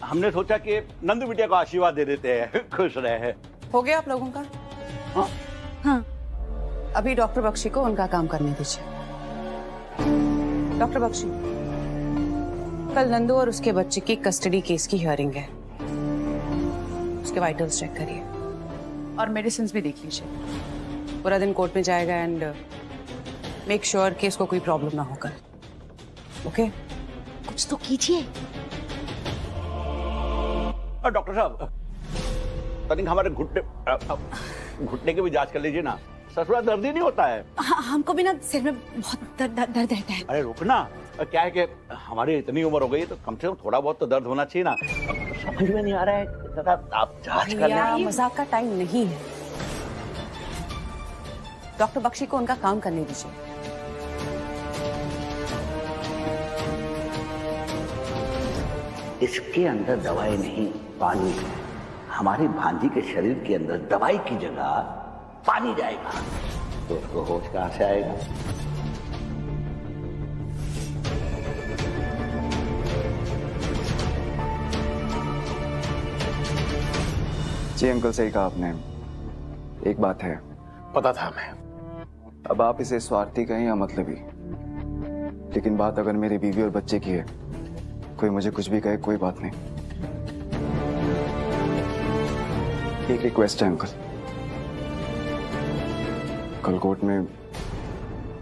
हमने सोचा कि नंदू बिटिया को आशीर्वाद दे देते हैं। खुश रहे। हो गया आप लोगों का? हाँ। हाँ। अभी डॉक्टर बख्शी को उनका काम करने दीजिए। डॉक्टर बख्शी, कल नंदू और उसके बच्चे की कस्टडी केस की हियरिंग है। उसके वाइटल्स चेक करिए और मेडिसिन भी देख लीजिए। पूरा दिन कोर्ट में जाएगा एंड मेक श्योर कि इसको कोई प्रॉब्लम ना होकर। ओके? कुछ तो कीजिए। डॉक्टर साहब, तनिक हमारे घुटने की भी जांच कर लीजिए ना। ससुरा दर्द ही नहीं होता है। हमको भी ना सिर में बहुत दर्द रहता है। अरे रुकना, क्या है कि हमारी इतनी उम्र हो गई है तो कम से कम थोड़ा बहुत तो दर्द होना चाहिए ना। समझ में नहीं आ रहा है, जरा आप जांच कर लीजिए। मजाक का टाइम नहीं है। डॉक्टर बख्शी को उनका काम करने दीजिए। इसके अंदर दवाई नहीं, पानी है। हमारी भांजी के शरीर के अंदर दवाई की जगह पानी जाएगा तो उसको होश कहां से आएगा? जी अंकल, सही कहा आपने। एक बात है, पता था हमें। अब आप इसे स्वार्थी कहें या मतलबी, लेकिन बात अगर मेरी बीवी और बच्चे की है, कोई मुझे कुछ भी कहे कोई बात नहीं। एक रिक्वेस्ट है अंकल, कल कोर्ट में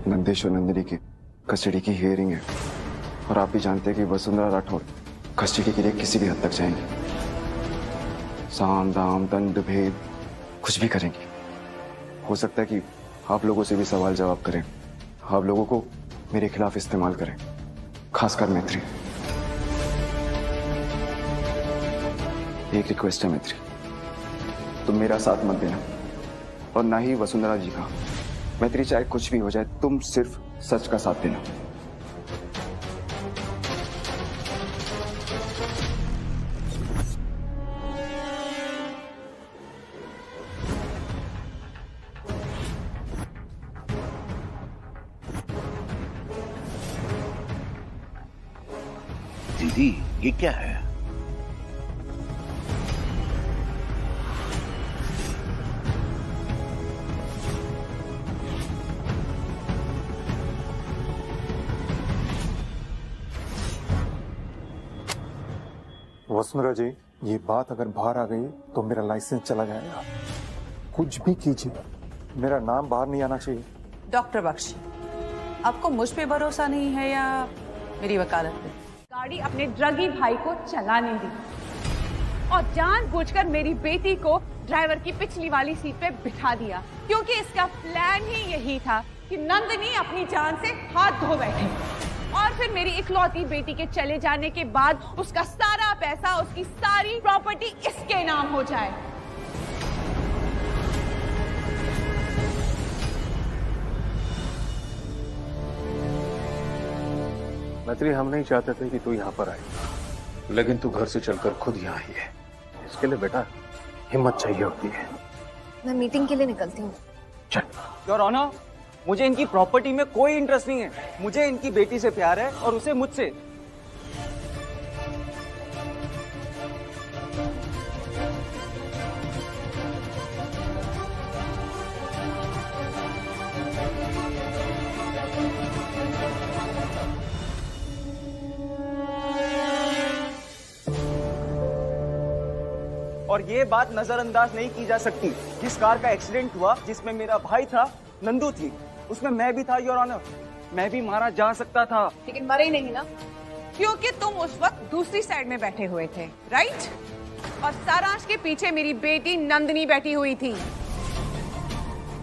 नंदेश और नंदिनी की कस्टडी की हियरिंग है और आप भी जानते हैं कि वसुंधरा राठौर कस्टडी के लिए किसी भी हद तक जाएंगी। साम दाम दंड भेद कुछ भी करेंगी। हो सकता है कि आप लोगों से भी सवाल जवाब करें, आप लोगों को मेरे खिलाफ इस्तेमाल करें, खासकर मैत्री। एक रिक्वेस्ट है मैत्री, तुम मेरा साथ मत देना और ना ही वसुंधरा जी का। मैत्री, चाहे कुछ भी हो जाए, तुम सिर्फ सच का साथ देना। दीदी, ये क्या है? वसुंधरा जी, ये बात अगर बाहर आ गई तो मेरा लाइसेंस चला जाएगा। कुछ भी कीजिए, मेरा नाम बाहर नहीं आना चाहिए। डॉक्टर बख्शी, आपको मुझ पे भरोसा नहीं है या मेरी वकालत पे? गाड़ी अपने ड्रगी भाई को चलाने दी और जानबूझकर मेरी बेटी को ड्राइवर की पिछली वाली सीट पे बिठा दिया, क्योंकि इसका प्लान ही यही था कि नंदिनी अपनी जान से हाथ धो बैठे और फिर मेरी इकलौती बेटी के चले जाने के बाद उसका सारा पैसा, उसकी सारी प्रॉपर्टी इसके नाम हो जाए। मैत्री, हम नहीं चाहते थे कि तू यहाँ पर आए, लेकिन तू घर से चलकर खुद यहाँ आई है। इसके लिए बेटा हिम्मत चाहिए होती है। मैं मीटिंग के लिए निकलती हूँ। चल। योर ऑनर, मुझे इनकी प्रॉपर्टी में कोई इंटरेस्ट नहीं है। मुझे इनकी बेटी से प्यार है और उसे मुझसे। और ये बात नजरअंदाज नहीं की जा सकती। जिस कार का एक्सीडेंट हुआ, जिसमें मेरा भाई था, नंदू थी, उसमें मैं भी था योर ऑनर। मैं भी मारा जा सकता था, लेकिन मरे नहीं ना, क्योंकि तुम उस वक्त दूसरी साइड में बैठे हुए थे, राइट? और सारांश के पीछे मेरी बेटी नंदिनी बैठी हुई थी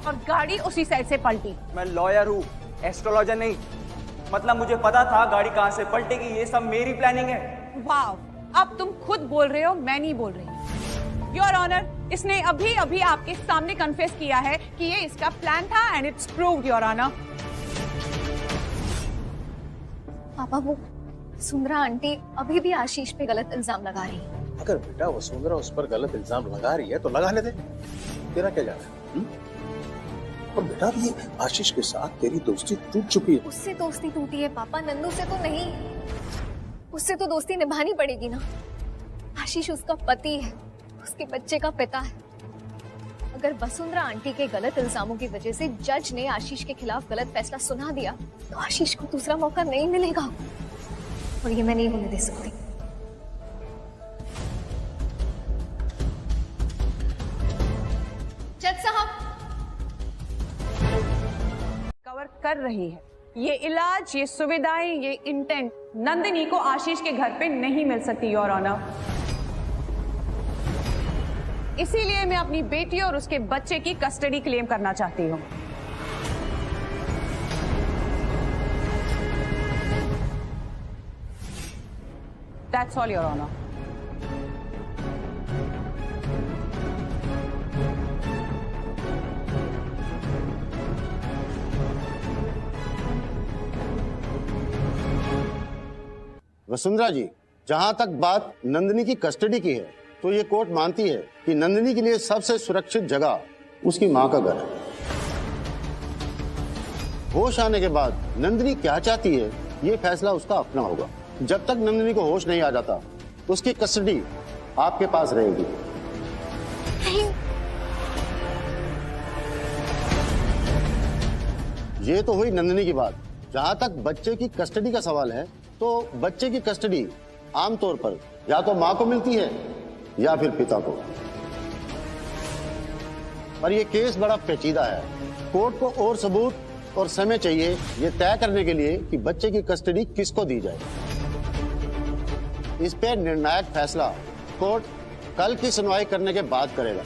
और गाड़ी उसी साइड से पलटी। मैं लॉयर हूँ, एस्ट्रोलॉजर नहीं। मतलब मुझे पता था गाड़ी कहाँ से पलटेगी। ये सब मेरी प्लानिंग है। वाह, अब तुम खुद बोल रहे हो, मैं नहीं बोल रही। योर ऑनर, इसने अभी अभी आपके सामने कन्फेस किया है कि ये इसका प्लान था and it's proved your honour. पापा, वो सुंदरा आंटी अभी भी आशीष पे गलत इल्जाम लगा रही है। अगर बेटा वसुंधरा उस पर गलत इल्जाम लगा रही है तो लगाने दे, तेरा क्या जा रहा है? और बेटा, ये आशीष के साथ तेरी दोस्ती टूट चुकी है। उससे दोस्ती टूटी है पापा, नंदू से तो नहीं। उससे तो दोस्ती निभानी पड़ेगी ना। आशीष उसका पति है, उसके बच्चे का पिता है। अगर वसुंधरा आंटी के गलत इल्जामों की वजह से जज ने आशीष के खिलाफ गलत फैसला सुना दिया तो आशीष को दूसरा मौका नहीं मिलेगा और ये मैं नहीं होने दे सकती। जज साहब कवर कर रही है। ये इलाज, ये सुविधाएं, ये इंटेंट नंदिनी को आशीष के घर पे नहीं मिल सकती योर ऑनर। इसीलिए मैं अपनी बेटी और उसके बच्चे की कस्टडी क्लेम करना चाहती हूँ। That's all, Your Honor. Vasundhara जी, जहां तक बात नंदिनी की कस्टडी की है तो ये कोर्ट मानती है कि नंदिनी के लिए सबसे सुरक्षित जगह उसकी मां का घर है। होश आने के बाद नंदिनी क्या चाहती है ये फैसला उसका अपना होगा। जब तक नंदिनी को होश नहीं आ जाता उसकी कस्टडी आपके पास रहेगी। ये तो हुई नंदिनी की बात। जहां तक बच्चे की कस्टडी का सवाल है तो बच्चे की कस्टडी आमतौर पर या तो मां को मिलती है या फिर पिता को। पर यह केस बड़ा पेचीदा है। कोर्ट को और सबूत और समय चाहिए ये तय करने के लिए कि बच्चे की कस्टडी किसको दी जाए। इस पे निर्णायक फैसला कोर्ट कल की सुनवाई करने के बाद करेगा।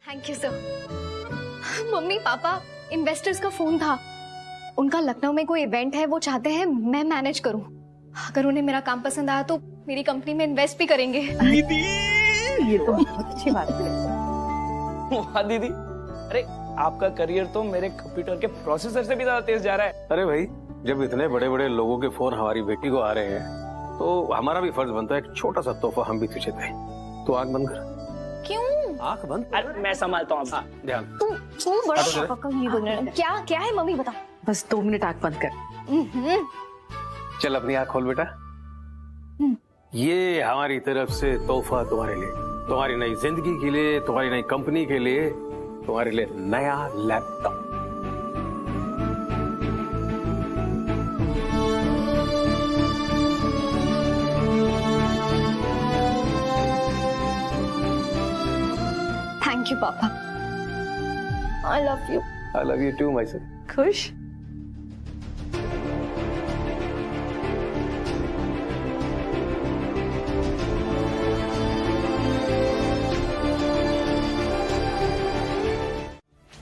Thank you sir. Mummy papa, investors का फोन था। उनका लखनऊ में कोई इवेंट है, वो चाहते हैं मैं मैनेज करूं। अगर उन्हें मेरा काम पसंद आया तो मेरी कंपनी में इन्वेस्ट भी करेंगे। दीदी, ये तो बहुत अच्छी बात है। वाह दीदी, अरे आपका करियर तो मेरे कंप्यूटर के प्रोसेसर से भी ज्यादा तेज जा रहा है। अरे भाई, जब इतने बड़े बड़े लोगों के फोन हमारी बेटी को आ रहे हैं तो हमारा भी फर्ज बनता है एक छोटा सा तोहफा हम भी तुझे दें। तो आंख बंद कर। क्यों? आंख बंद। अरे मैं संभालता हूँ। ध्यान। तू बड़ा पापा का ये बोल रहा है। क्या है मम्मी बताओ। बस 2 मिनट आंख बंद कर। चल अपनी आंख खोल बेटा। ये हमारी तरफ से तोहफा तुम्हारे लिए, तुम्हारी नई जिंदगी के लिए, तुम्हारी नई कंपनी के लिए, तुम्हारे लिए नया लैपटॉप। थैंक यू पापा। I love you. I love you too my son. खुश?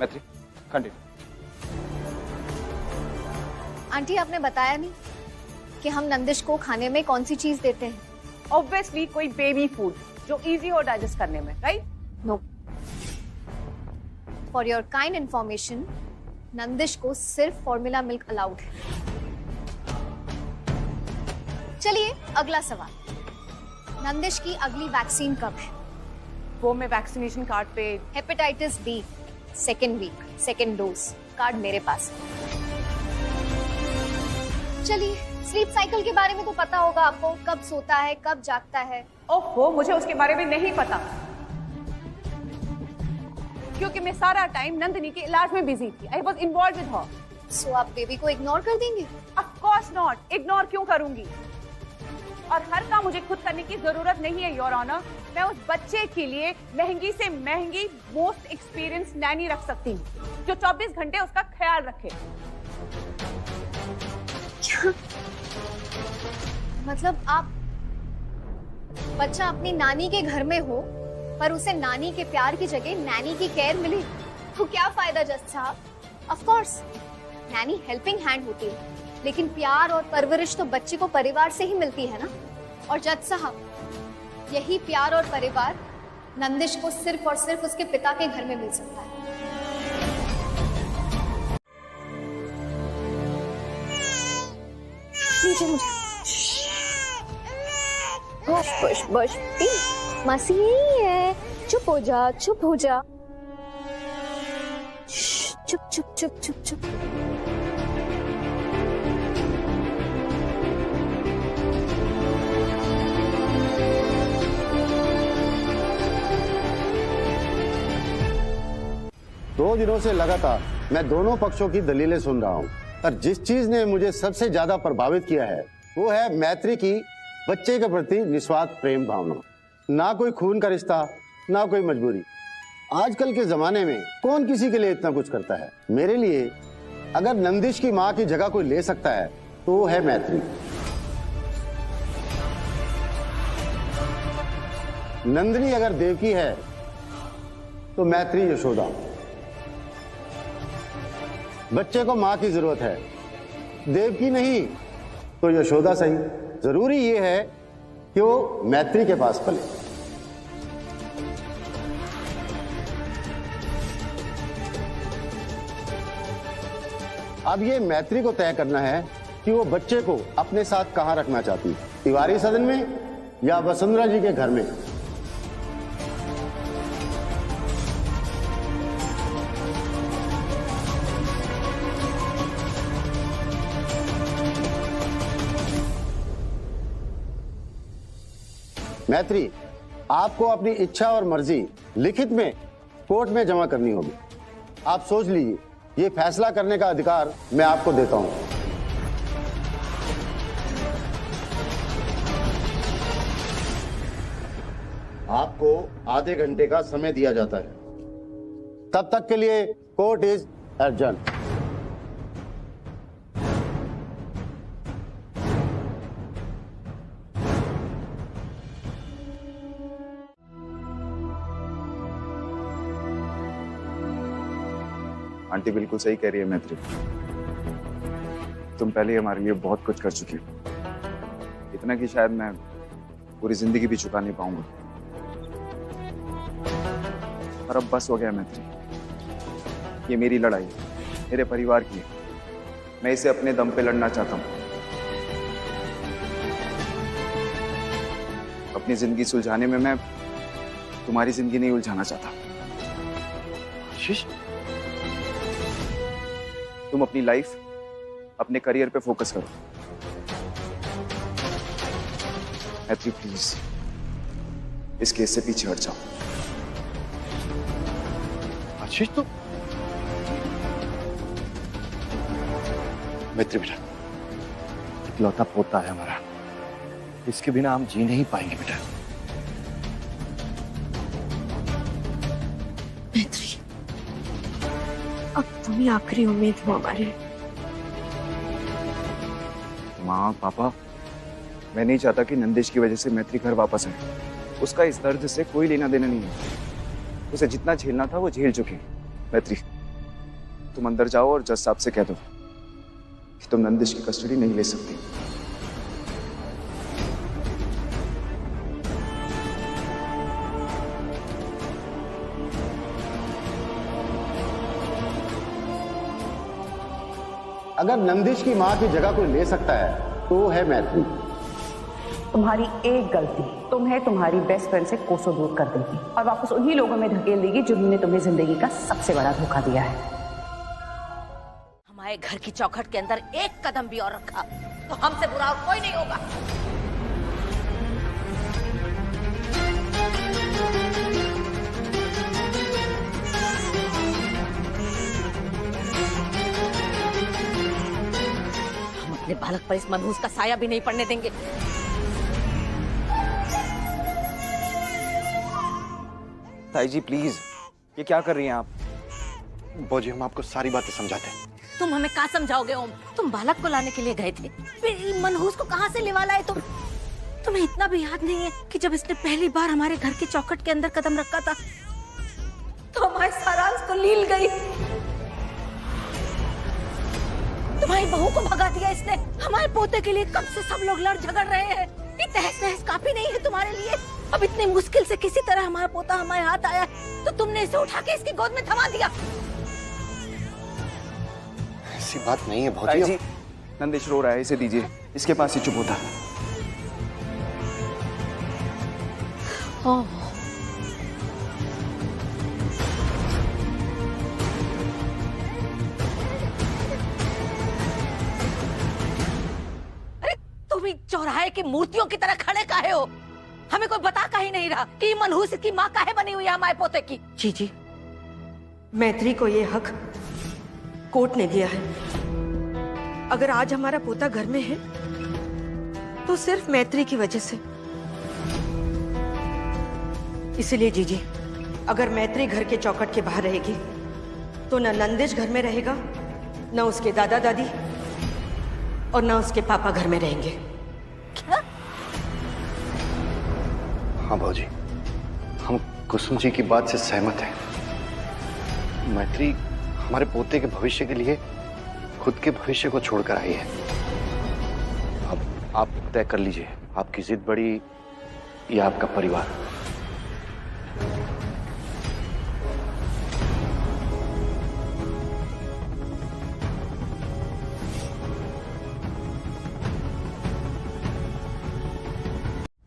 मैत्री, कंटिन्यू। आंटी आपने बताया नहीं कि हम नंदिश को खाने में कौन सी चीज देते हैं। ऑब्वियसली कोई बेबी फूड जो इजी हो डाइजेस्ट करने में, right? No. For your kind information, Nandish को सिर्फ फॉर्मूला मिल्क अलाउड है। चलिए अगला सवाल। नंदिश की अगली वैक्सीन कब है? वो मैं वैक्सीनेशन कार्ड पे hepatitis B second week, second dose. Card मेरे पास है। चलिए, स्लीप साइकिल के बारे में तो पता होगा आपको, कब सोता है, कब जागता है। ओहो, मुझे उसके बारे में नहीं पता क्योंकि मैं सारा टाइम नंदिनी के इलाज में बिजी थी। I was involve with her. So आप बेबी को इग्नोर कर देंगे? Of course not. इग्नोर क्यों करूंगी? और हर काम मुझे खुद करने की जरूरत नहीं है योर ऑनर। मैं उस बच्चे के लिए महंगी से महंगी मोस्ट एक्सपीरियंस नैनी रख सकती हूँ जो 24 घंटे उसका ख्याल रखे। मतलब आप बच्चा अपनी नानी के घर में हो पर उसे नानी के प्यार की जगह नैनी की केयर मिली तो क्या फायदा जज साहब? Of course Naini helping hand होती है, लेकिन प्यार और परवरिश तो बच्चे को परिवार से ही मिलती है ना। और जज साहब, यही प्यार और परिवार नंदिश को सिर्फ और सिर्फ उसके पिता के घर में मिल सकता है। बस बस बस मासी यही है, चुप हो जा, चुप हो जा, चुप चुप चुप चुप चुप। दो दिनों से लगातार मैं दोनों पक्षों की दलीलें सुन रहा हूँ, और जिस चीज ने मुझे सबसे ज्यादा प्रभावित किया है वो है मैत्री की बच्चे के प्रति निस्वार्थ प्रेम भावना। ना कोई खून का रिश्ता, ना कोई मजबूरी। आजकल के जमाने में कौन किसी के लिए इतना कुछ करता है। मेरे लिए अगर नंदिश की माँ की जगह कोई ले सकता है तो वो है मैत्री। नंदिनी अगर देवकी है तो मैत्री यशोदा। बच्चे को माँ की जरूरत है, देवकी नहीं तो यशोदा सही। जरूरी ये है कि वो मैत्री के पास पले। अब ये मैत्री को तय करना है कि वो बच्चे को अपने साथ कहां रखना चाहती है, तिवारी सदन में या वसुंधरा जी के घर में। मैत्री, आपको अपनी इच्छा और मर्जी लिखित में कोर्ट में जमा करनी होगी। आप सोच लीजिए, ये फैसला करने का अधिकार मैं आपको देता हूं। आपको आधे घंटे का समय दिया जाता है, तब तक के लिए कोर्ट इज एडजर्न। आंटी बिल्कुल सही कह रही है मैत्री, तुम पहले हमारे लिए बहुत कुछ कर चुकी हो, इतना कि शायद मैं पूरी जिंदगी भी चुका नहीं पाऊंगा। और अब बस हो गया मैत्री, ये मेरी लड़ाई है, मेरे परिवार की है, मैं इसे अपने दम पे लड़ना चाहता हूँ। अपनी जिंदगी सुलझाने में मैं तुम्हारी जिंदगी नहीं उलझाना चाहता। आशीष, तुम अपनी लाइफ, अपने करियर पे फोकस करो। मैत्री प्लीज इस केस से पीछे हट जाओ। आशीष, तो मैत्री बेटा, इकलौता पोता है हमारा, इसके बिना हम जी नहीं पाएंगे बेटा। मैत्री, अब तुम ही आखिरी उम्मीद हो हमारी। माँ, पापा, मैं नहीं चाहता कि नंदिश की वजह से मैत्री घर वापस आए। उसका इस दर्द से कोई लेना देना नहीं है। उसे जितना झेलना था वो झेल चुकी। मैत्री, तुम अंदर जाओ और जज साहब से कह दो कि तुम नंदिश की कस्टडी नहीं ले सकती। अगर नंदिश की मां की जगह कोई ले सकता है तो वो है मैत्री। तुम्हारी एक गलती तुम्हें तुम्हारी बेस्ट फ्रेंड से कोसों दूर कर देगी और वापस उन्हीं लोगों में धकेल देगी जिन्होंने तुम्हें जिंदगी का सबसे बड़ा धोखा दिया है। हमारे घर की चौखट के अंदर एक कदम भी और रखा तो हमसे बुरा और कोई नहीं होगा। हम अपने बालक पर इस मनहूस का साया भी नहीं पड़ने देंगे। ताई जी प्लीज, ये क्या कर रही हैं आप? बौजी, हम आपको सारी बातें समझाते हैं, तुम हमें क्या समझाओगे ओम? तुम बालक को लाने के लिए गए थे, फिर मनहूस को कहाँ से लेवा लाए तुम? तुम्हें इतना भी याद नहीं है कि जब इसने पहली बार हमारे घर के चौखट के अंदर कदम रखा था तो हमारे सारांश को लील गई। तुम्हारी बहू को भगा दिया इसने। हमारे पोते के लिए कब से सब लोग लड़ झगड़ रहे हैं। ये तहस नहस काफी नहीं है तुम्हारे लिए? अब इतने मुश्किल से किसी तरह हमारा पोता हमारे हाथ आया तो तुमने इसे उठा के इसकी गोद में थमा दिया। ऐसी बात नहीं है ताई भौजी। जी, नंदेश रो रहा है, इसे दीजिए, इसके पास ही चुप होता। अरे तुम ही चौराहे की मूर्तियों की तरह खड़े काहे हो? हमें कोई बता का ही नहीं रहा कि मनहूस की माँ काहे बनी हुई है हमारे पोते की। जी मैत्री को ये हक कोर्ट ने दिया है। अगर आज हमारा पोता घर में है तो सिर्फ मैत्री की वजह से। इसलिए जीजी, अगर मैत्री घर के चौखट के बाहर रहेगी तो न नंदिश घर में रहेगा, न उसके दादा दादी और न उसके पापा घर में रहेंगे। क्या? हाँ भौजी, हम कुसुम जी की बात से सहमत हैं। मैत्री हमारे पोते के भविष्य के लिए खुद के भविष्य को छोड़कर आई है। अब आप तय कर लीजिए, आपकी जिद बड़ी या आपका परिवार।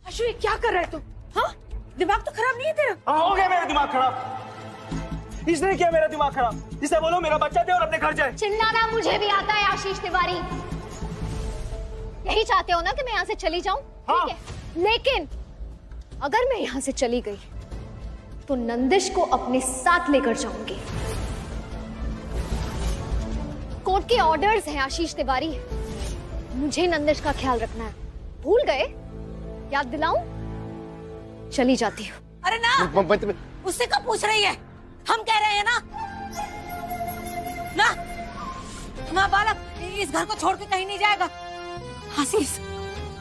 अशु, ये क्या कर रहा है तू? हाँ, दिमाग तो खराब नहीं है तेरा? हो गया मेरा दिमाग खराब। इसने किया मेरा दिमाग खराब। इसे बोलो मेरा बच्चा दे और अपने घर जाए। चिल्लाना मुझे भी आता है आशीष तिवारी। यही चाहते हो ना कि मैं यहाँ से चली जाऊं? हाँ। ठीक है, लेकिन अगर मैं यहाँ से चली गई तो नंदिश को अपने साथ लेकर जाऊंगी। कोर्ट के ऑर्डर्स हैं आशीष तिवारी, मुझे नंदिश का ख्याल रखना है। भूल गए? याद दिलाऊं? चली जाती हूँ। अरे ना, उससे कब पूछ रही है? हम कह रहे हैं ना तुम्हारा बालक इस घर को छोड़ के कहीं नहीं जाएगा। आशीष,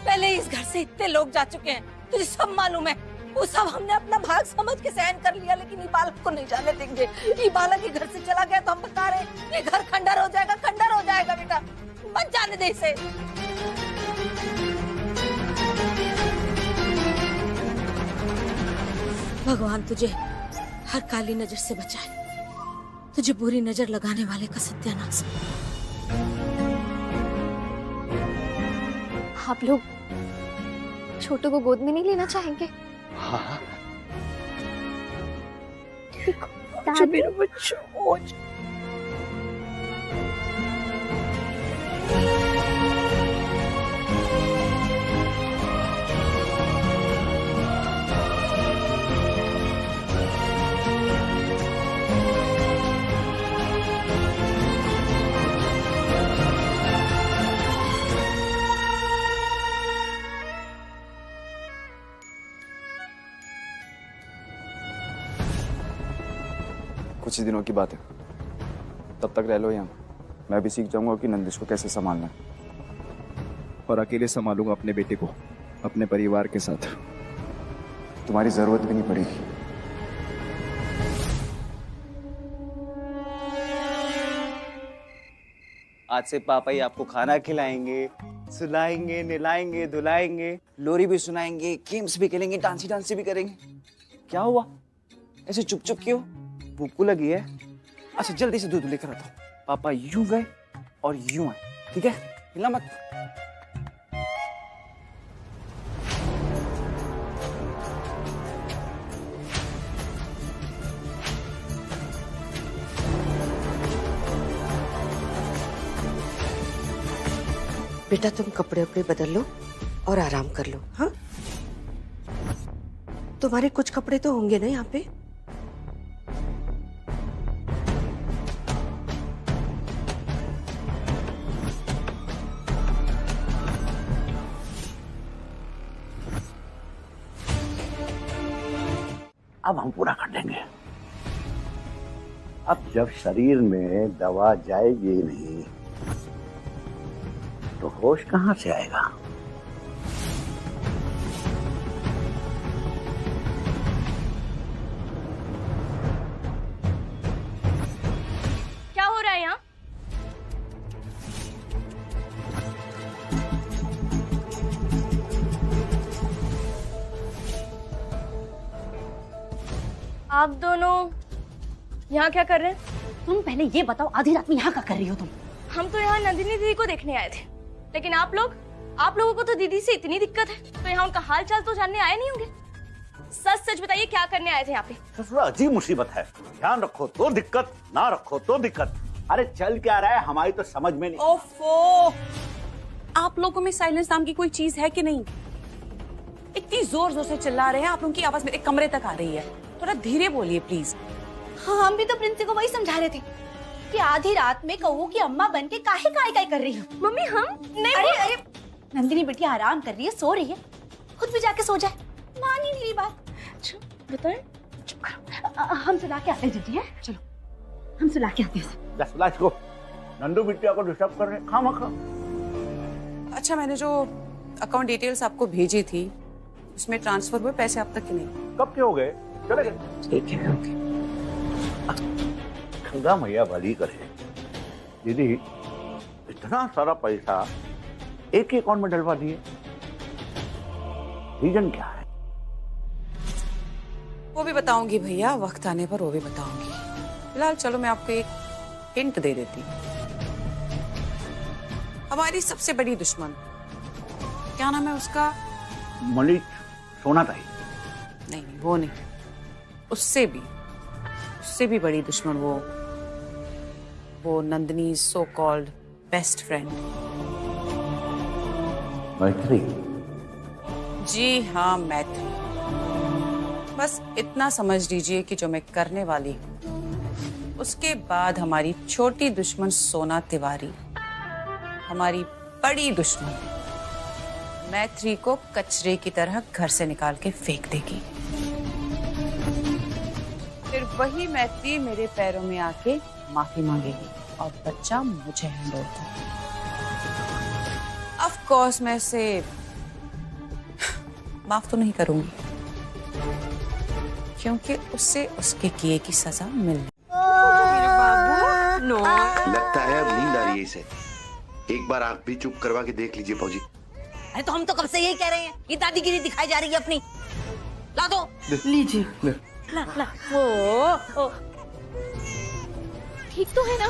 पहले इस घर से इतने लोग जा चुके हैं, तुझे सब मालूम है। वो सब हमने अपना भाग समझ के सहन कर लिया, लेकिन ये बालक को नहीं जाने देंगे। ये बालक ही घर से चला गया तो हम बता रहे ये घर खंडर हो जाएगा, खंडर हो जाएगा। बेटा मत जाने दे इसे। भगवान तुझे हर काली नजर से बचाए, तुझे बुरी नजर लगाने वाले का सत्यानाश। आप लोग छोटू को गोद में नहीं लेना चाहेंगे? हाँ, मेरा बच्चा। कुछ ही दिनों की बात है, तब तक रह लो यहाँ। मैं भी सीख जाऊंगा कि नंदिश को कैसे संभालना है, और अकेले संभालूंगा अपने बेटे को अपने परिवार के साथ। तुम्हारी जरूरत भी नहीं पड़ेगी। आज से पापा ही आपको खाना खिलाएंगे, सुलाएंगे, नहलाएंगे, धुलाएंगे, लोरी भी सुनाएंगे, गेम्स भी खेलेंगे, डांसी भी करेंगे। क्या हुआ? ऐसे चुप चुप क्यों? भूख को लगी है? अच्छा जल्दी से दूध लेकर आता हूँ। पापा यूं गए और यूं आए, ठीक है? हिलना मत। बेटा तुम कपड़े उपड़े बदल लो और आराम कर लो। हाँ, तुम्हारे कुछ कपड़े तो होंगे ना यहाँ पे? अब हम पूरा कर देंगे। अब जब शरीर में दवा जाएगी नहीं तो होश कहां से आएगा? क्या हो रहा है यहाँ? आप दोनों यहाँ क्या कर रहे हैं? तुम पहले ये बताओ, आधी रात में यहाँ क्या कर रही हो तुम? हम तो यहाँ नंदिनी दीदी को देखने आए थे, लेकिन आप लोगों को तो दीदी से इतनी दिक्कत है, तो यहाँ उनका हाल चाल तो जानने आए नहीं होंगे। सच सच बताइए, क्या करने आए थे यहाँ पे? ससुरा अजीब मुसीबत है, ध्यान रखो तो दिक्कत, ना रखो तो दिक्कत। अरे चल क्या रहा है हमारी तो समझ में नहीं। ओफो, आप लोगों में साइलेंस नाम की कोई चीज है कि नहीं? इतनी जोर जोर से चिल्ला रहे हैं, आप लोगों की आवाज मेरे कमरे तक आ रही है। थोड़ा धीरे बोलिए प्लीज। हाँ, हम भी तो प्रिंसी को वही समझा रहे थे कि आधी रात में कहो कि अम्मा बन के काहे काय कर रही हो। मम्मी हम नहीं। अरे नंदिनी बेटी आराम कर रही है, सो रही है, खुद भी जाके सो जाए। मान ही मेरी बात। बताएं? चुप करो, हम सुला के आते हैं जीजी। है चलो, हम सुला के आते हैं। को नंदू बिटिया को डिस्टर्ब कर रहे खामखा। अच्छा, मैंने जो अकाउंट डिटेल्स आपको भेजी थी उसमें ट्रांसफर हुए पैसे अब तक के नहीं? कब के हो गए? चले गए। ठीक है, ओके। गंगा मैया भली करे दीदी, इतना सारा पैसा एक ही अकाउंट में डलवा दिए, रीजन क्या है? वो भी बताऊंगी भैया, वक्त आने पर वो भी बताऊंगी। फिलहाल चलो मैं आपको एक हिंट दे देती हूँ। हमारी सबसे बड़ी दुश्मन, क्या नाम है उसका? मनीष सोनाताई। नहीं, वो नहीं, उससे भी बड़ी दुश्मन वो Nandini so called best friend. मैत्री? जी हाँ, मैत्री। बस इतना समझ लीजिए कि जो मैं करने वाली हूँ उसके बाद हमारी छोटी दुश्मन सोना तिवारी हमारी बड़ी दुश्मन मैत्री को कचरे की तरह घर से निकाल के फेंक देगी। फिर वही मैत्री मेरे पैरों में आके माफी मांगेगी और बच्चा मुझे हैंड ओवर करेगा। ऑफ कोर्स मैं इसे माफ तो नहीं करूंगी, क्योंकि उससे उसके किए की सजा मिलनी। लगता है अब नींद आ रही है इसे। एक बार आंख भी चुप करवा के देख लीजिए फौजी। अरे तो हम तो कब से यही कह रहे हैं, ये दादीगिरी दिखाई जा रही है अपनी। ला दो। लीजिए। ला। ओ। ठीक तो है ना?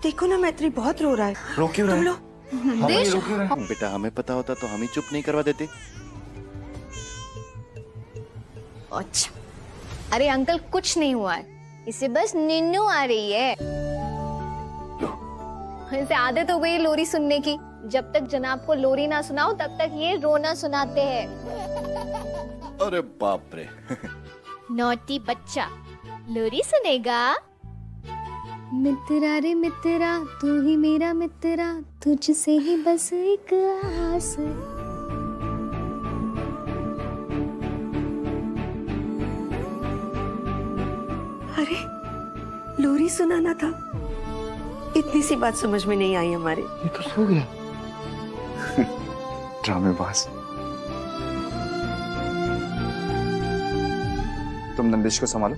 देखो ना, मैत्री बहुत रो रहा है। रो क्यों रहा है? देश? बेटा हमें पता होता तो हम ही चुप नहीं करवा देते। अच्छा, अरे अंकल कुछ नहीं हुआ है, इसे बस नीनू आ रही है। इसे आदत हो गई लोरी सुनने की, जब तक जनाब को लोरी ना सुनाओ तब तक ये रोना सुनाते हैं। अरे बाप रे। नौटी बच्चा, लोरी सुनेगा? मित्रा रे मित्रा, तू ही मेरा मित्रा, तुझसे ही बस एक आस। अरे लोरी सुनाना था, इतनी सी बात समझ में नहीं आई हमारे। ये तो सो गया। ड्रामेबाज। तुम नंदिश को संभालो,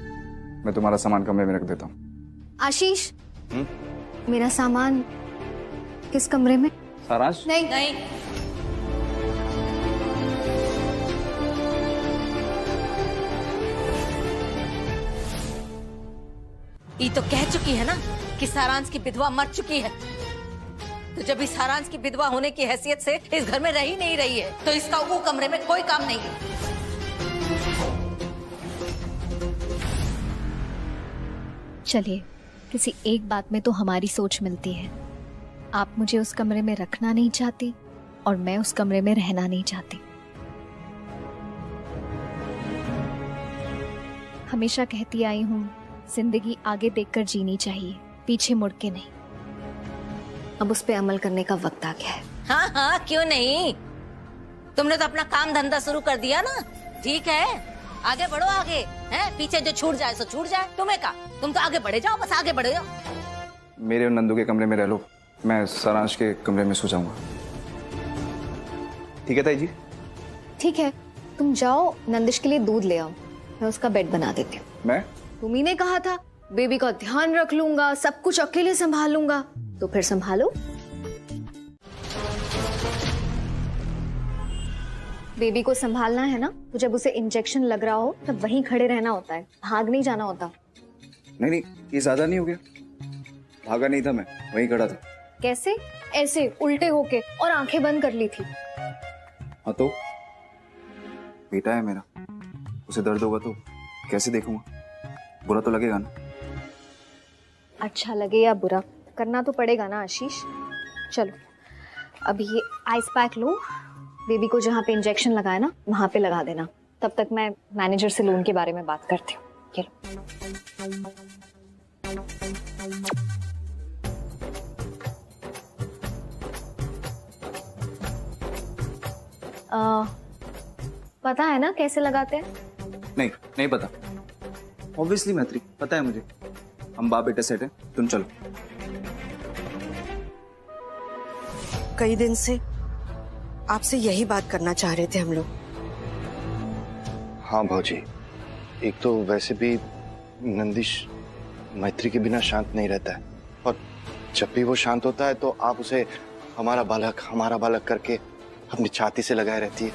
मैं तुम्हारा सामान कमरे में रख देता हूँ। आशीष, मेरा सामान किस कमरे में? सारांश? नहीं। ये तो कह चुकी है ना कि सारांश की विधवा मर चुकी है, तो जब इस सारांश की विधवा होने की हैसियत से इस घर में रह ही नहीं रही है, तो इसका वो कमरे में कोई काम नहीं है। चलिए, किसी एक बात में तो हमारी सोच मिलती है। आप मुझे उस कमरे में रखना नहीं चाहती और मैं उस कमरे में रहना नहीं चाहती। हमेशा कहती आई हूँ, जिंदगी आगे देखकर जीनी चाहिए, पीछे मुड़ के नहीं। अब उस पे अमल करने का वक्त आ गया है। हाँ, क्यों नहीं? तुमने तो अपना काम धंधा शुरू कर दिया ना, ठीक है, आगे बढ़ो आगे। है? पीछे जो छूट जाए सो छूट जाए, तुम्हें का? तुम तो आगे बढ़े जाओ, बस आगे बढ़े जाओ। मेरे और नंदू के कमरे में रह लो, मैं सारांश के कमरे में सो जाऊंगा। ठीक है ताई जी? ठीक है, तुम जाओ, नंदिश के लिए दूध ले आओ, मैं उसका बेड बना देती हूँ। मैं? तुम ही ने कहा था बेबी का ध्यान रख लूंगा, सब कुछ अकेले संभाल लूंगा, तो फिर संभालो। बेबी को संभालना है ना, तो जब उसे इंजेक्शन लग रहा हो तब वहीं खड़े रहना होता है, भाग नहीं जाना होता। नहीं, ये ज्यादा नहीं हो गया? भागा नहीं था मैं, वहीं खड़ा था। कैसे? ऐसे उल्टे होके, और आंखें बंद कर ली थी। हाँ तो बेटा है मेरा, उसे दर्द होगा तो कैसे देखूंगा? बुरा तो लगेगा ना। अच्छा लगे या बुरा, करना तो पड़ेगा ना आशीष। चलो अभी ये आइस पैक लो, बेबी को जहाँ पे इंजेक्शन लगाया ना वहां पे लगा देना। तब तक मैं मैनेजर से लोन के बारे में बात करती हूँ। ये लो। पता है ना कैसे लगाते हैं? नहीं पता। ऑब्वियसली मैत्री, पता है मुझे। हम बाप बेटे सेट हैं, तुम चलो। कई दिन से आपसे यही बात करना चाह रहे थे हम लोग। हाँ भाजी, एक तो वैसे भी नंदिश मैत्री के बिना शांत नहीं रहता है, और जब भी वो शांत होता है तो आप उसे हमारा बालक करके अपनी छाती से लगाए रहती है।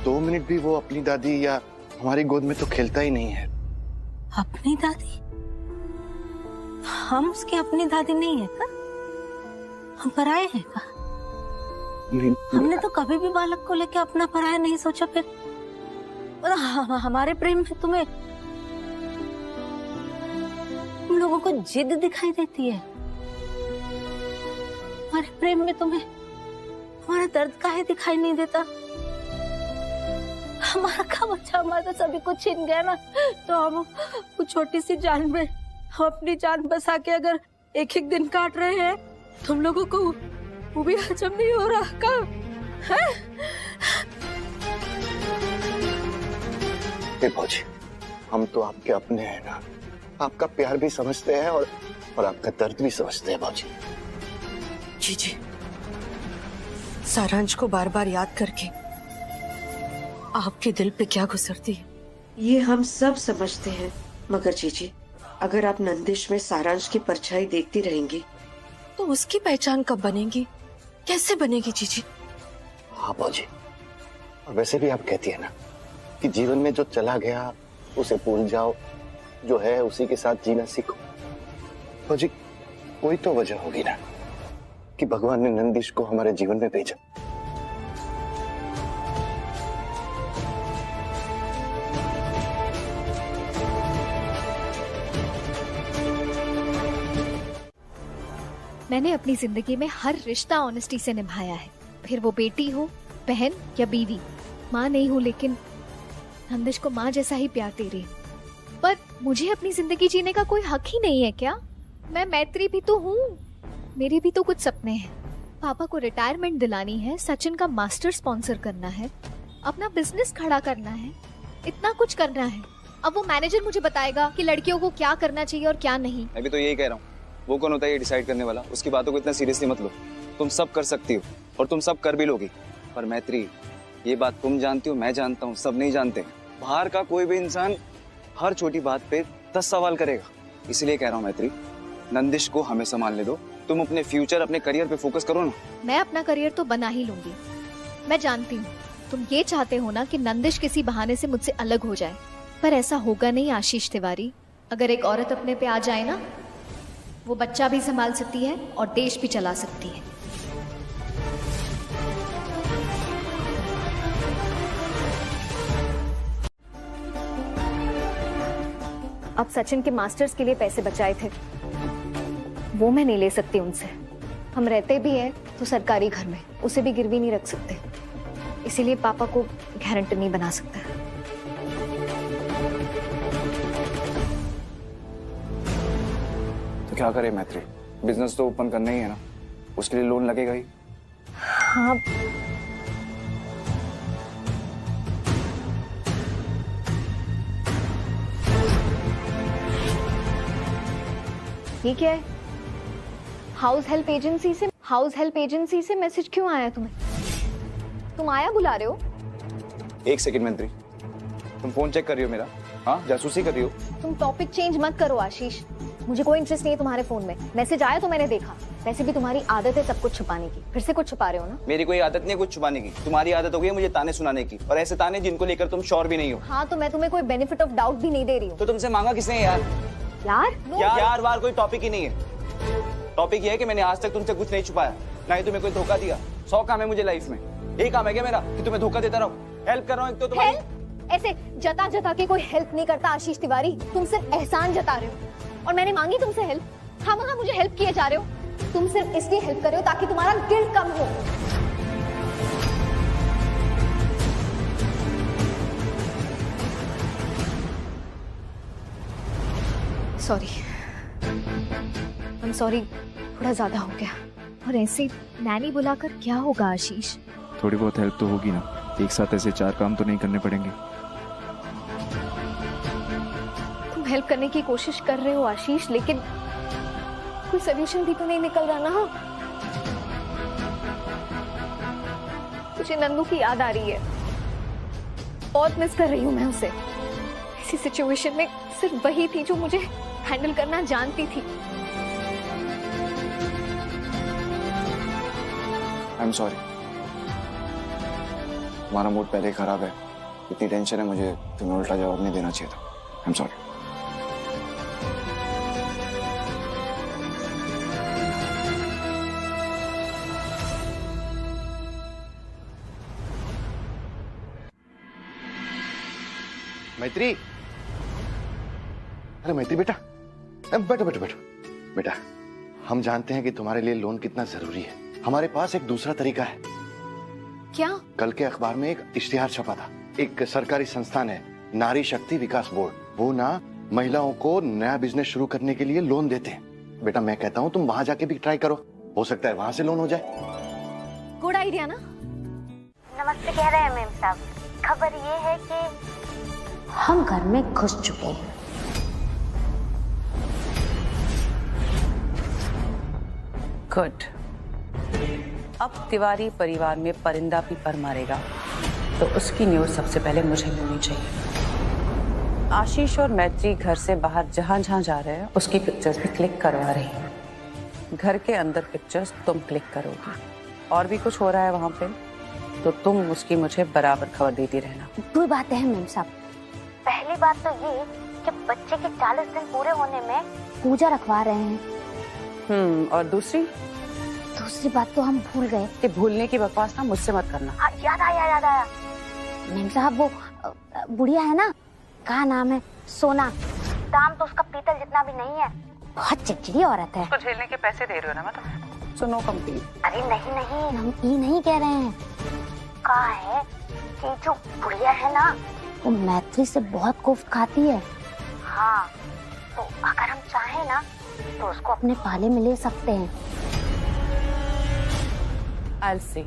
2 मिनट भी वो अपनी दादी या हमारी गोद में तो खेलता ही नहीं है। अपनी दादी? हम उसकी अपनी दादी नहीं है का? हम पराये हैं का? हमने तो कभी भी बालक को लेके अपना पराया नहीं सोचा। फिर हमारे प्रेम में तुम्हें तुम लोगों को जिद दिखाई देती है, हमारे प्रेम में तुम्हें हमारा दर्द काहे दिखाई नहीं देता? हमारा का बच्चा हमारा सभी कुछ छीन गया ना, तो हम वो छोटी सी जान में हम अपनी जान बसा के अगर एक एक दिन काट रहे हैं, तुम लोगों को वो भी हजम नहीं हो रहा का? भाजी, हम तो आपके अपने हैं ना, आपका प्यार भी समझते हैं और आपका दर्द भी समझते हैं भाजी। जी, सारांश को बार बार याद करके आपके दिल पे क्या गुजरती है ये हम सब समझते हैं, मगर जीजी अगर आप नंदिश में सारांश की परछाई देखती रहेंगी तो उसकी पहचान कब बनेगी, कैसे बनेगी जीजी? हाँ भाजी, और वैसे भी आप कहती है ना कि जीवन में जो चला गया उसे भूल जाओ, जो है उसी के साथ जीना सीखो। भाजी, कोई तो वजह होगी ना कि भगवान ने नंदिश को हमारे जीवन में भेजा। मैंने अपनी जिंदगी में हर रिश्ता ऑनेस्टी से निभाया है, फिर वो बेटी हो, बहन या बीवी। माँ नहीं हूँ लेकिन नंदिश को माँ जैसा ही प्यार दे रही हूँ। पर मुझे अपनी जिंदगी जीने का कोई हक ही नहीं है क्या? मैं मैत्री भी तो हूँ, मेरे भी तो कुछ सपने हैं। पापा को रिटायरमेंट दिलानी है, सचिन का मास्टर स्पॉन्सर करना है, अपना बिजनेस खड़ा करना है, इतना कुछ करना है। अब वो मैनेजर मुझे बताएगा कि लड़कियों को क्या करना चाहिए और क्या नहीं। मैं भी तो यही कह रहा हूँ, वो कौन होता है ये डिसाइड करने वाला? उसकी बातों को इतना सीरियसली मत लो। तुम सब कर सकती हो और तुम सब कर भी लोगी, पर मैत्री ये बात तुम जानती हो, मैं जानता हूँ, सब नहीं जानते। बाहर का कोई भी इंसान हर छोटी बात पे 10 सवाल करेगा। इसलिए कह रहा हूँ मैत्री, नंदिश को हमें संभालने दो, तुम अपने फ्यूचर, अपने करियर पे फोकस करो ना। मैं अपना करियर तो बना ही लूंगी। मैं जानती हूँ तुम ये चाहते हो ना कि नंदिश किसी बहाने से मुझसे अलग हो जाए, पर ऐसा होगा नहीं आशीष तिवारी। अगर एक औरत अपने पे आ जाए ना, वो बच्चा भी संभाल सकती है और देश भी चला सकती है। अब सचिन के मास्टर्स के लिए पैसे बचाए थे, वो मैं नहीं ले सकती उनसे। हम रहते भी हैं तो सरकारी घर में, उसे भी गिरवी नहीं रख सकते, इसीलिए पापा को गारंटर नहीं बना सकता। तो क्या करें मैत्री, बिजनेस तो ओपन करना ही है ना, उसके लिए लोन लगेगा ही। हाँ ये क्या है? हाउस हेल्प एजेंसी से मैसेज क्यों आया तुम्हें? तुम आया बुला रहे हो? एक सेकंड मंत्री, तुम फोन चेक कर रही हो मेरा? हाँ, जासूसी कर रही हो? तुम टॉपिक चेंज मत करो आशीष, मुझे कोई इंटरेस्ट नहीं है तुम्हारे फोन में। मैसेज आया तो मैंने देखा। वैसे भी तुम्हारी आदत है सब कुछ छुपाने की, फिर से कुछ छुपा रहे हो ना? मेरी कोई आदत नहीं है कुछ छुपाने की, तुम्हारी आदत हो गई है मुझे ताने सुनाने की, और ऐसे ताने जिनको लेकर तुम श्योर भी नहीं हो। हाँ तो मैं तुम्हें कोई बेनिफिट ऑफ डाउट भी नहीं दे रही हूँ। तो तुमसे मांगा किसने यार? यार वार कोई टॉपिक ही नहीं है। टॉपिक ये है कि मैंने आज तक तुमसे कुछ नहीं छुपाया, ना ही तुम्हें कोई धोखा दिया। 100 काम है मुझे लाइफ में, यही काम है क्या मेरा कि तुम्हें धोखा देता रहूं? हेल्प कर रहा हूँ एक तो तुम्हारी। ऐसे जता जता के कोई हेल्प नहीं करता आशीष तिवारी, तुम सिर्फ एहसान जता रहे हो। और मैंने मांगी तुमसे हेल्प, खामखा मुझे हेल्प किए जा रहे हो। तुम सिर्फ इसलिए हेल्प कर रहे हो ताकि तुम्हारा गिल्ट कम हो। सॉरी, थोड़ा ज्यादा हो गया। और ऐसे नैनी बुलाकर क्या होगा आशीष? थोड़ी बहुत हेल्प तो होगी ना, एक साथ ऐसे 4 काम तो नहीं करने पड़ेंगे। तुम हेल्प करने की कोशिश कर रहे हो आशीष, लेकिन कोई सोल्यूशन भी तो नहीं निकल रहा ना। मुझे नंदू की याद आ रही है, बहुत मिस कर रही हूँ मैं उसे। ऐसी सिचुएशन में सिर्फ वही थी जो मुझे हैंडल करना जानती थी। आई एम सॉरी, हमारा मूड पहले ही खराब है, इतनी टेंशन है, मुझे तुम्हें उल्टा जवाब नहीं देना चाहिए था। I am sorry. मैत्री, अरे मैत्री बेटा, बैठो बैठो बैठो बेटा। हम जानते हैं कि तुम्हारे लिए लोन कितना जरूरी है। हमारे पास एक दूसरा तरीका है। क्या? कल के अखबार में एक इश्तिहार छपा था। एक सरकारी संस्थान है, नारी शक्ति विकास बोर्ड, वो ना महिलाओं को नया बिजनेस शुरू करने के लिए लोन देते हैं। बेटा मैं कहता हूँ तुम वहां जाके भी ट्राई करो, हो सकता है वहां से लोन हो जाए। गुड आइडिया ना? नमस्ते कह रहे हैं मेम साहब। खबर ये है कि हम घर में घुस चुके हैं। गुड। अब तिवारी परिवार में परिंदा भी पर मारेगा तो उसकी न्यूज सबसे पहले मुझे मिलनी चाहिए। आशीष और मैत्री घर से बाहर जहां जहां जा रहे हैं उसकी पिक्चर्स भी क्लिक करवा रही हैं। घर के अंदर पिक्चर्स तुम क्लिक करोगी, और भी कुछ हो रहा है वहां पे तो तुम उसकी मुझे बराबर खबर देती रहना। 2 बातें हैं मैम साहब। पहली बात तो ये कि बच्चे के 40 दिन पूरे होने में पूजा रखवा रहे हैं। और दूसरी बात तो हम भूल गए। कि भूलने की बकवास ना मुझसे मत करना। हाँ, याद आया मैम साहब, वो बुढ़िया है ना, क्या नाम है, सोना। दाम तो उसका पीतल जितना भी नहीं है, बहुत चिड़चिड़ी औरत है। उसको झेलने के पैसे दे रहे हो ना मतलब? So no complete. अरे नहीं, हम ये नहीं कह रहे हैं। कहा है कि जो बुढ़िया है ना वो मैत्री से बहुत कोफ्त खाती है। हाँ, तो अगर हम चाहें ना तो उसको अपने पाले में ले सकते हैं। I'll see.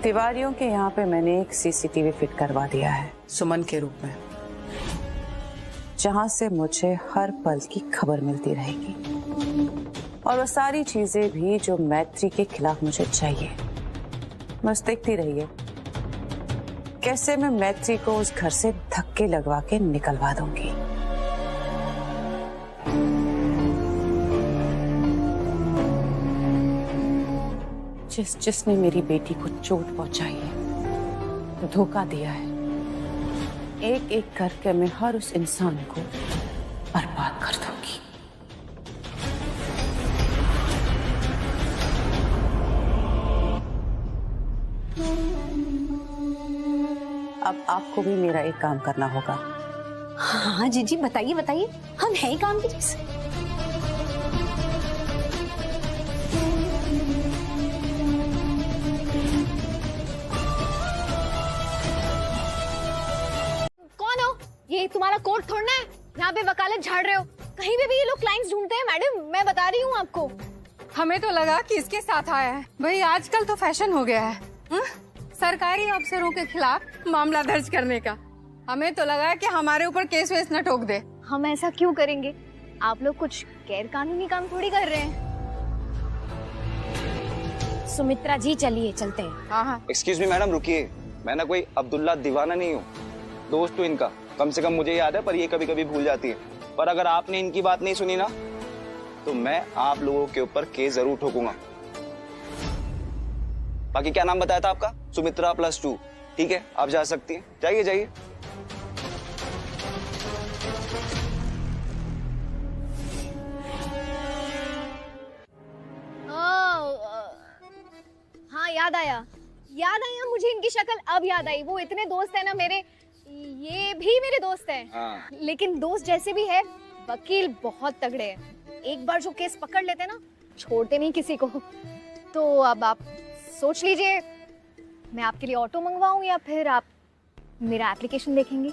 तिवारियों के यहाँ पे मैंने एक सीसीटीवी फिट करवा दिया है सुमन के रूप में, जहां से मुझे हर पल की खबर मिलती रहेगी, और वो सारी चीजें भी जो मैत्री के खिलाफ मुझे चाहिए। बस देखती रहिए कैसे मैं मैत्री को उस घर से धक्के लगवा के निकलवा दूंगी। जिसने मेरी बेटी को चोट पहुंचाई है, धोखा दिया है, एक एक करके मैं हर उस इंसान को बर्बाद कर दूंगी। अब आपको भी मेरा एक काम करना होगा। हाँ जीजी बताइए, हम है ही काम की जैसे। ये तुम्हारा कोर्ट थोड़ना है, यहाँ पे वकालत झाड़ रहे हो। कहीं पे भी ये लोग क्लाइंट्स ढूंढते हैं मैडम, मैं बता रही हूँ आपको। हमें तो लगा कि इसके साथ आया है। भाई आजकल तो फैशन हो गया है सरकारी अफसरों के खिलाफ मामला दर्ज करने का। हमें तो लगा कि हमारे ऊपर केस वेस न ठोक दे। हम ऐसा क्यों करेंगे? आप लोग कुछ गैर कानूनी काम थोड़ी कर रहे हैं। सुमित्रा जी चलिए चलते हैं। हाँ। एक्सक्यूज मी मैडम, रुकिए। मैं ना कोई अब्दुल्ला दीवाना नहीं हूँ, दोस्त हूँ इनका। कम से कम मुझे याद है, पर ये कभी कभी भूल जाती है। पर अगर आपने इनकी बात नहीं सुनी ना, तो मैं आप लोगों के ऊपर केस जरूर ठोकूंगा। बाकी क्या नाम बताया था आपका? सुमित्रा +2। ठीक है, आप जा सकती हैं। जाइए जाइए। हाँ, याद आया मुझे इनकी शक्ल अब याद आई। वो इतने दोस्त है ना मेरे, ये भी मेरे दोस्त हैं। हाँ। लेकिन दोस्त जैसे भी है, वकील बहुत तगड़े हैं। एक बार जो केस पकड़ लेते हैं ना, छोड़ते नहीं किसी को। तो अब आप सोच लीजिए, मैं आपके लिए ऑटो मंगवाऊं या फिर आप मेरा एप्लीकेशन देखेंगे?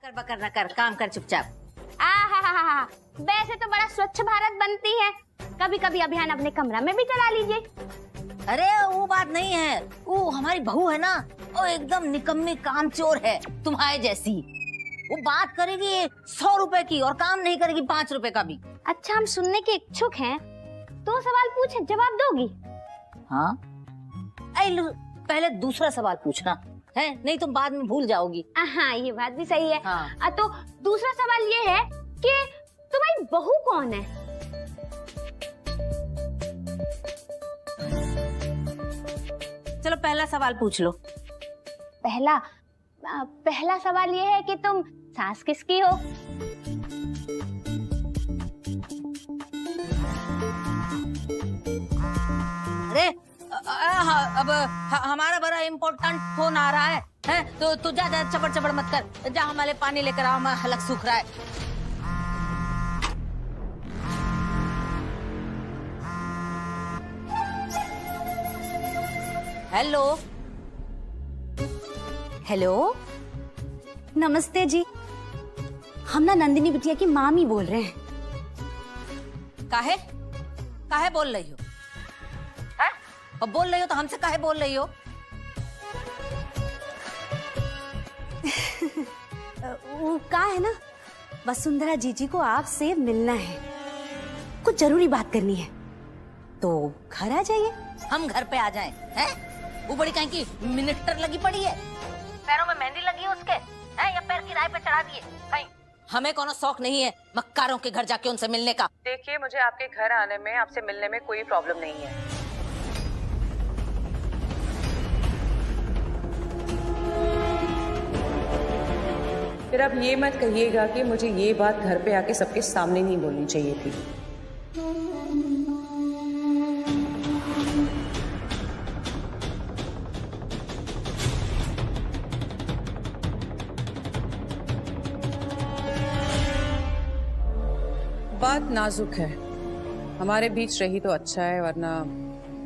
बकर न कर, काम कर चुपचाप। वैसे तो बड़ा स्वच्छ भारत बनती है, कभी कभी अभियान अपने कमरा में भी चला लीजिए। अरे वो बात नहीं है, वो हमारी बहू है ना, वो एकदम निकम्मी कामचोर है, तुम्हारे जैसी। वो बात करेगी 100 रुपए की और काम नहीं करेगी 5 रुपए का भी। अच्छा, हम सुनने के इच्छुक हैं। 2 सवाल पूछे, जवाब दोगी? हाँ, पहले दूसरा सवाल पूछना है, नहीं तुम बाद में भूल जाओगी। हाँ, ये बात भी सही है। हाँ। तो दूसरा सवाल ये है कि तुम्हारी बहू कौन है? चलो पहला सवाल पूछ लो। पहला सवाल ये है कि तुम सास किसकी हो? अरे अब हमारा बड़ा इम्पोर्टेंट फोन आ रहा है तो तू जा चबड़ चबड़ मत कर, जा हमारे पानी लेकर आओ, हमारा हलक सूख रहा है। हेलो हेलो, नमस्ते जी। हम ना नंदिनी बिटिया की मामी बोल रहे हैं। काहे बोल रही हो? और बोल रही हो तो हमसे काहे बोल रही हो? वो का है ना, वसुंधरा जीजी को आपसे मिलना है, कुछ जरूरी बात करनी है, तो घर आ जाइए। हम घर पे आ जाएं, हैं? वो बड़ी कहीं की मिनिस्टर लगी पड़ी है, पैरों में मेहंदी लगी है उसके, हैं? या पैर किराए पे चढ़ा दिए कहीं? हमें कोनो शौक नहीं है मक्कारों के घर जाके उनसे मिलने का। देखिए, मुझे आपके घर आने में, आपसे मिलने में कोई प्रॉब्लम नहीं है। फिर अब ये मत कहिएगा कि मुझे ये बात घर पे आके सबके सामने नहीं बोलनी चाहिए थी। बात नाजुक है, हमारे बीच रही तो अच्छा है, वरना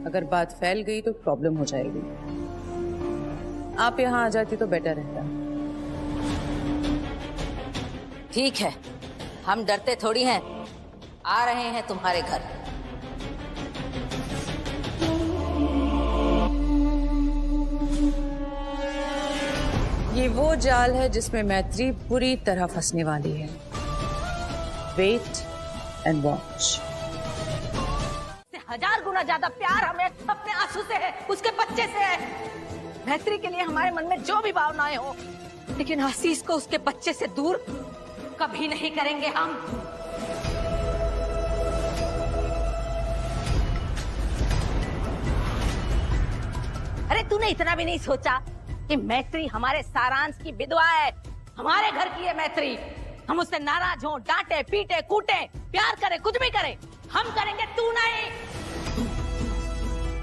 अगर बात फैल गई तो प्रॉब्लम हो जाएगी। आप यहाँ आ जाती तो बेटर रहता। ठीक है, हम डरते थोड़ी हैं, आ रहे हैं तुम्हारे घर। ये वो जाल है जिसमें मैत्री बुरी तरह फंसने वाली है। Wait and watch. 1000 गुना ज्यादा प्यार हमें अपने आंसू से है, उसके बच्चे से है। मैत्री के लिए हमारे मन में जो भी भावनाएं हो, लेकिन आशीष को उसके बच्चे से दूर कभी नहीं करेंगे हम। अरे तूने इतना भी नहीं सोचा कि मैत्री हमारे सारांश की विधवा है, हमारे घर की है मैत्री। हम उससे नाराज हो, डांटे पीटे कूटे, प्यार करे, कुछ भी करे, हम करेंगे, तू नहीं।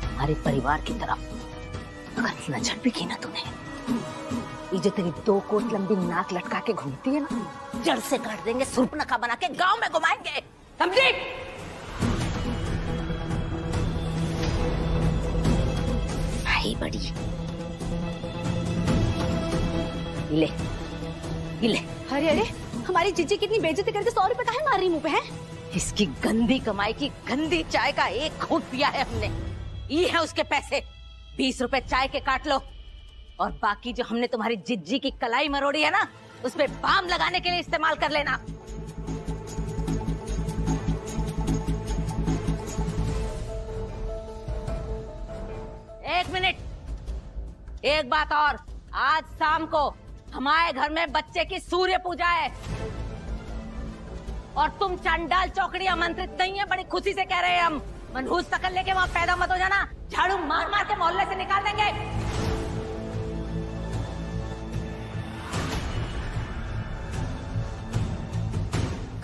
हमारे परिवार की तरफ अगर नजर भी की ना तूने, ये जो तेरी 2 कोस लंबी नाक लटका के घूमती है ना, जड़ से काट देंगे, सुर्पनखा बना के गांव में घुमाएंगे, समझी? आई बड़ी ले। अरे हमारी जीजी कितनी बेइज्जती करके 100 रुपए काहे मार रही मुंह पे है? इसकी गंदी कमाई की गंदी चाय का एक घूंट पिया है हमने। ये है उसके पैसे, 20 रुपए चाय के काट लो। और बाकी जो हमने तुम्हारी जिज्जी की कलाई मरोड़ी है ना, उस पे बाम लगाने के लिए इस्तेमाल कर लेना। एक मिनट, एक बात और, आज शाम को हमारे घर में बच्चे की सूर्य पूजा है और तुम चंडाल चौकड़ी आमंत्रित नहीं है। बड़ी खुशी से कह रहे हैं हम। मनहूस शकल लेके वहाँ पैदा मत हो जाना, झाड़ू मार मार के मोहल्ले से निकाल देंगे।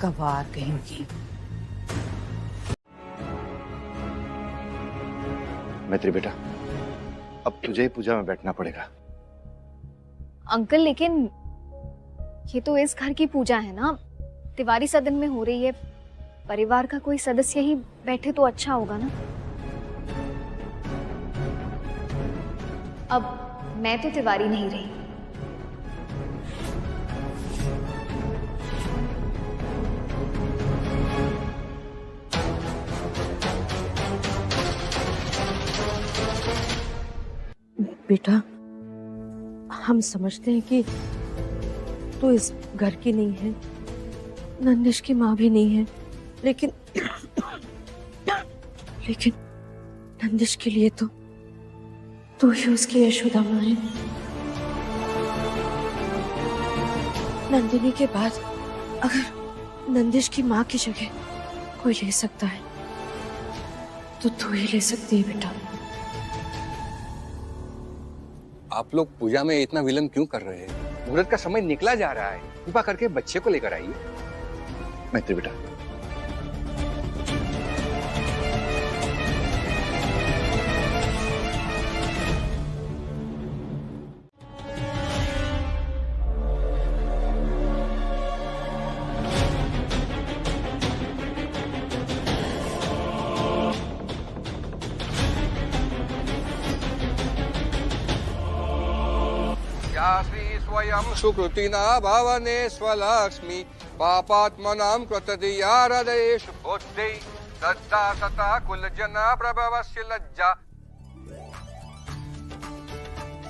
गवार कहीं की। मैत्री बेटा, अब तुझे ही पूजा में बैठना पड़ेगा। अंकल लेकिन ये तो इस घर की पूजा है ना, तिवारी सदन में हो रही है। परिवार का कोई सदस्य ही बैठे तो अच्छा होगा ना। अब मैं तो तिवारी नहीं रही। बेटा, हम समझते हैं कि तू इस घर की नहीं है, नंदिश की माँ भी नहीं है, लेकिन नंदिश के लिए तो तू ही उसकी यशोदा माँ है। नंदिनी के बाद अगर नंदिश की माँ की जगह कोई ले सकता है तो तू ही ले सकती है बेटा। आप लोग पूजा में इतना विलंब क्यों कर रहे हैं? मुहूर्त का समय निकला जा रहा है। कृपा करके बच्चे को लेकर आइए। मैत्री बेटा, स्वयं सुकृतिना भावने स्वलक्ष्मी पापात्मनां कृतधिया हृदयेषु बुद्धि श्रद्धा तथा कुलजना प्रभवस्य लज्जा।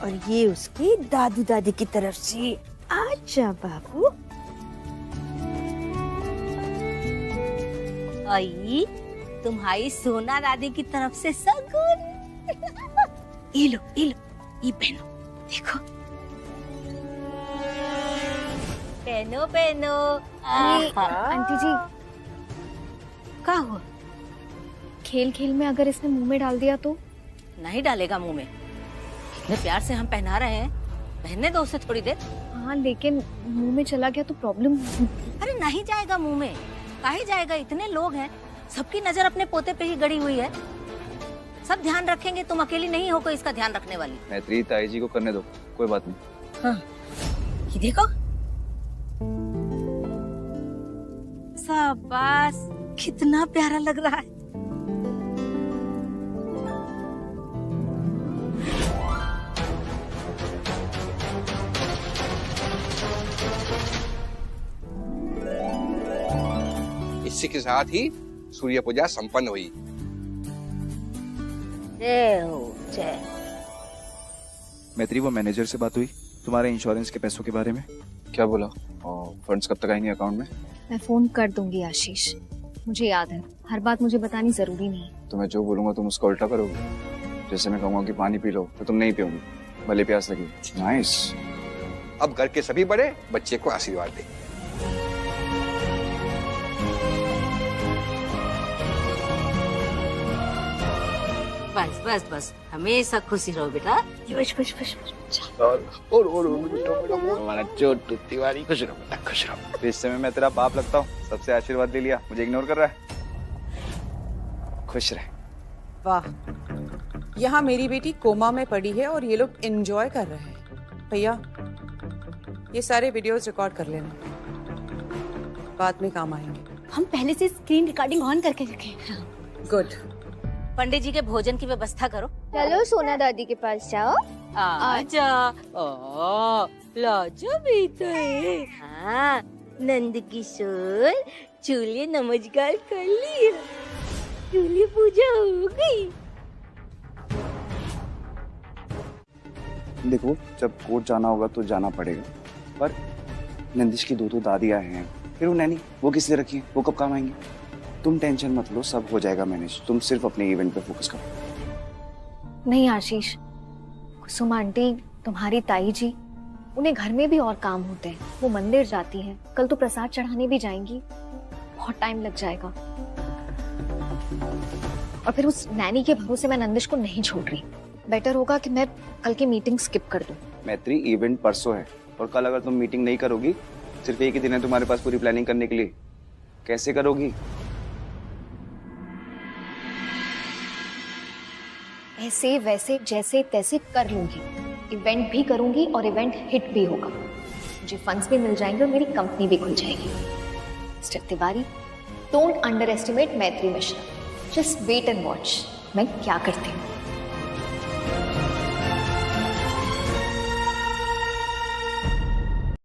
और ये उसकी दादू दादी की तरफ से। आजा बाबू। आई तुम्हारी सोना दादी की तरफ से सगुन। ये लो, ये पहनो, देखो पहनो। आंटी जी, क्या हुआ? खेल खेल में अगर इसने मुंह में डाल दिया तो? नहीं डालेगा मुंह में, इतने प्यार से हम पहना रहे हैं, पहनने दो उसे थोड़ी देर। हाँ लेकिन मुंह में चला गया तो प्रॉब्लम। अरे नहीं जाएगा मुंह में, काहे जाएगा? इतने लोग हैं, सबकी नजर अपने पोते पे ही गड़ी हुई है, सब ध्यान रखेंगे। तुम अकेली नहीं हो कोई इसका ध्यान रखने वाली। मैत्री, ताई जी को करने दो, कोई बात नहीं। हाँ, ये देखो शाबाश, कितना प्यारा लग रहा है। इसी के साथ ही सूर्य पूजा संपन्न हुई। जय हो जय। मैत्री, वो मैनेजर से बात हुई तुम्हारे इंश्योरेंस के पैसों के बारे में? क्या बोला? और फंड्स कब तक आएंगे अकाउंट में? मैं फोन कर दूंगी आशीष, मुझे याद है, हर बात मुझे बतानी जरूरी नहीं। तो मैं जो बोलूंगा तुम उसका उल्टा करोगे। जैसे मैं कहूंगा कि पानी पी लो तो तुम नहीं पियोगे, भले प्यास लगी। नाइस। अब घर के सभी बड़े बच्चे को आशीर्वाद दें। बस बस बस, हमेशा खुशी रहो बेटा। बस बस बस बस। हमारा छोटू तिवारी खुश रहो बेटा, खुश रहो। रिश्ते में मैं तेरा बाप लगता हूँ, सबसे आशीर्वाद ले लिया, मुझे इग्नोर कर रहा है। खुश रहे। वाह, यहाँ मेरी बेटी कोमा में पड़ी है और ये लोग एंजॉय कर रहे हैं। भैया, ये सारे वीडियोस रिकॉर्ड कर लेना, बाद में काम आएंगे। हम पहले से स्क्रीन रिकॉर्डिंग ऑन करके रखें। गुड। पंडित जी के भोजन की व्यवस्था करो। चलो सोना दादी के पास जाओ। आजा। लाजो बेटा। हाँ, नंद किशोर चलिए नमस्कार कर लिया, चलिए पूजा हो गई। देखो, जब कोर्ट जाना होगा तो जाना पड़ेगा, पर नंदिश की दो दादियां हैं, फिर वो नैनी, वो किस लिए रखी है, वो कब काम आएंगी? तुम टेंशन मत लो, सब हो जाएगा मैनेज। तुम सिर्फ अपने इवेंट पे फोकस करो। नहीं आशीष, कुसुम आंटी, तुम्हारी ताई जी, उन्हें घर में भी और काम होते हैं। वो मंदिर जाती हैं, कल तो प्रसाद चढ़ाने भी जाएंगी, बहुत टाइम लग जाएगा। और फिर उस नैनी के भरोसे मैं नंदिश को नहीं छोड़ रही। बेटर होगा कि मैं कल की मीटिंग स्किप कर दूं। मैत्री, इवेंट परसों है और कल अगर तुम मीटिंग नहीं करोगी, सिर्फ एक ही दिन है तुम्हारे पास पूरी प्लानिंग करने के लिए, कैसे करोगी? ऐसे वैसे जैसे तैसे कर लूंगी, इवेंट भी करूंगी और इवेंट हिट भी होगा। मुझे फंड्स भी मिल जाएंगे और मेरी कंपनी भी खुल जाएगी। Mister Tiwari, don't underestimate Maitri Mishra, just wait and watch मैं क्या करती हूँ।